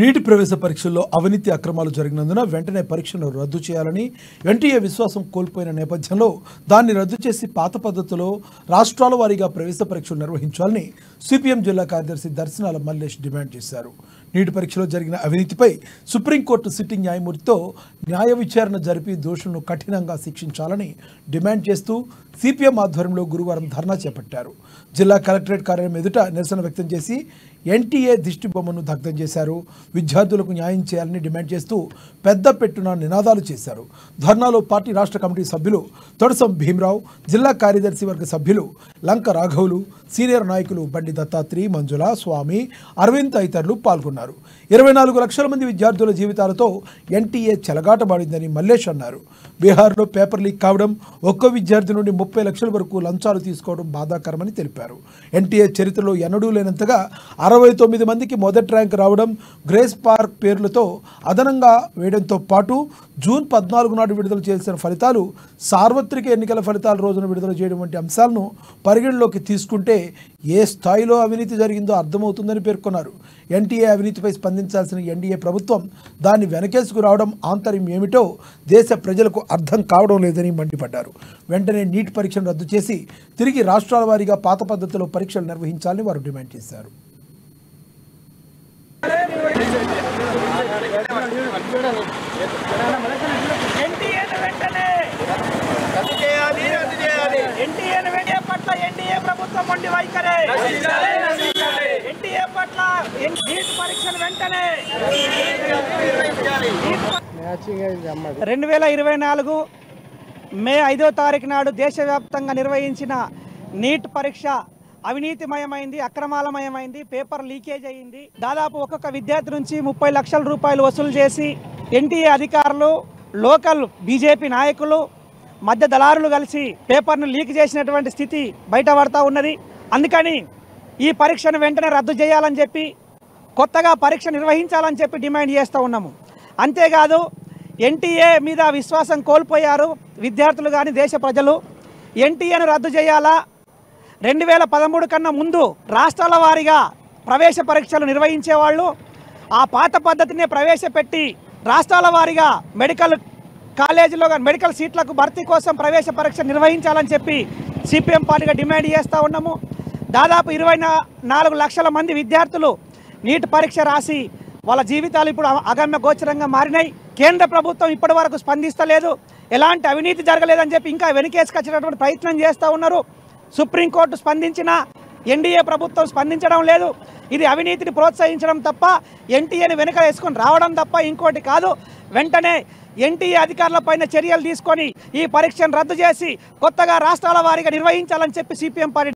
నీటి ప్రవేశ పరీక్షల్లో అవినీతి అక్రమాలు జరిగినందున వెంటనే పరీక్షను రద్దు చేయాలని ఎన్టీఏ విశ్వాసం కోల్పోయిన నేపథ్యంలో దాన్ని రద్దు చేసి పాత పద్ధతిలో రాష్ట్రాల వారీగా ప్రవేశ పరీక్షలు నిర్వహించాలని సిపిఎం జిల్లా కార్యదర్శి దర్శనాల మల్లేష్ డిమాండ్ చేశారు. నీటి పరీక్షలో జరిగిన అవినీతిపై సుప్రీంకోర్టు సిట్టింగ్ న్యాయమూర్తితో న్యాయ విచారణ జరిపి దోషులను కఠినంగా శిక్షించాలని డిమాండ్ చేస్తూ సిపిఎం ఆధ్వర్యంలో గురువారం ధర్నా చేపట్టారు. జిల్లా కలెక్టరేట్ కార్యాలయం ఎదుట నిరసన వ్యక్తం చేసి ఎన్టీఏ దిష్టిబొమ్మను దగ్ధం చేశారు. విద్యార్థులకు న్యాయం చేయాలని డిమాండ్ చేస్తూ పెద్ద పెట్టున నినాదాలు చేశారు. ధర్నాలో పార్టీ రాష్ట్ర కమిటీ సభ్యులు తొడసం భీమరావు, జిల్లా కార్యదర్శి వర్గ సభ్యులు లంక రాఘవులు, సీనియర్ నాయకులు బండి దత్తాత్రి, మంజుల, స్వామి, అరవింద్ తదితరులు పాల్గొన్నారు. 24 లక్షల మంది విద్యార్థుల జీవితాలతో ఎన్టీఏ చెలగాటమాడిందని మల్లేష్ అన్నారు. బీహార్లో పేపర్ లీక్ కావడం, ఒక్కో విద్యార్థి నుండి 30 లక్షల వరకు లంచాలు తీసుకోవడం బాధాకరమని తెలిపారు. ఎన్టీఏ చరిత్రలో ఎన్నడూ లేనంతగా 69 మందికి మొదటి ర్యాంక్ రావడం, గ్రేస్ పార్క్ పేర్లతో అదనంగా వేయడంతో పాటు జూన్ 14 నాడు విడుదల చేసిన ఫలితాలు, సార్వత్రిక ఎన్నికల ఫలితాల రోజున విడుదల చేయడం వంటి అంశాలను పరిగణలోకి తీసుకుంటే ఏ స్థాయిలో అవినీతి జరిగిందో అర్థమవుతుందని పేర్కొన్నారు. ఎన్టీఏ అవినీతిపై స్పందించాల్సిన ఎన్డీఏ ప్రభుత్వం దాన్ని వెనకేసుకు రావడం ఆంతర్యం ఏమిటో దేశ ప్రజలకు అర్థం కావడం లేదని మండిపడ్డారు. వెంటనే నీట్ పరీక్షను రద్దు చేసి తిరిగి రాష్ట్రాల వారీగా పాత పద్ధతిలో పరీక్షలు నిర్వహించాలని వారు డిమాండ్ చేశారు. ఎన్టీఏ పట్ల నీట్ పరీక్షలు వెంటనే 2024 మే 5వ తారీఖు నాడు దేశవ్యాప్తంగా నిర్వహించిన నీట్ పరీక్ష అవినీతిమయమైంది, అక్రమాలమయమైంది, పేపర్ లీకేజ్ అయింది. దాదాపు ఒక్కొక్క విద్యార్థి నుంచి 30 లక్షల రూపాయలు వసూలు చేసి ఎన్టీఏ అధికారులు, లోకల్ బీజేపీ నాయకులు, మధ్య దళారులు కలిసి పేపర్ను లీక్ చేసినటువంటి స్థితి బయటపడతా ఉన్నది. అందుకని ఈ పరీక్షను వెంటనే రద్దు చేయాలని చెప్పి, కొత్తగా పరీక్ష నిర్వహించాలని చెప్పి డిమాండ్ చేస్తూ ఉన్నాము. అంతేకాదు, ఎన్టీఏ మీద విశ్వాసం కోల్పోయారు విద్యార్థులు కానీ దేశ ప్రజలు. ఎన్టీఏను రద్దు చేయాలా, 2013 కన్నా ముందు రాష్ట్రాల వారీగా ప్రవేశ పరీక్షలు నిర్వహించేవాళ్ళు ఆ పాత పద్ధతినే ప్రవేశపెట్టి రాష్ట్రాల వారీగా మెడికల్ కాలేజీలో కానీ మెడికల్ సీట్లకు భర్తీ కోసం ప్రవేశ పరీక్ష నిర్వహించాలని చెప్పి సిపిఎం పార్టీగా డిమాండ్ చేస్తూ ఉన్నాము. దాదాపు 24 లక్షల మంది విద్యార్థులు నీట్ పరీక్ష రాసి వాళ్ళ జీవితాలు ఇప్పుడు అగమ్య గోచరంగా మారినాయి. కేంద్ర ప్రభుత్వం ఇప్పటి వరకు స్పందిస్తలేదు, ఎలాంటి అవినీతి జరగలేదని చెప్పి ఇంకా వెనకేసుకొచ్చేటటువంటి ప్రయత్నం చేస్తూ ఉన్నారు. సుప్రీంకోర్టు స్పందించినా ఎన్డీఏ ప్రభుత్వం స్పందించడం లేదు. ఇది అవినీతిని ప్రోత్సహించడం తప్ప, ఎన్టీఏని వెనుక వేసుకొని రావడం తప్ప ఇంకోటి కాదు. వెంటనే ఎన్టీఏ అధికారులపైన చర్యలు తీసుకొని ఈ పరీక్షను రద్దు చేసి కొత్తగా రాష్ట్రాల వారీగా నిర్వహించాలని చెప్పి సిపిఎం పార్టీ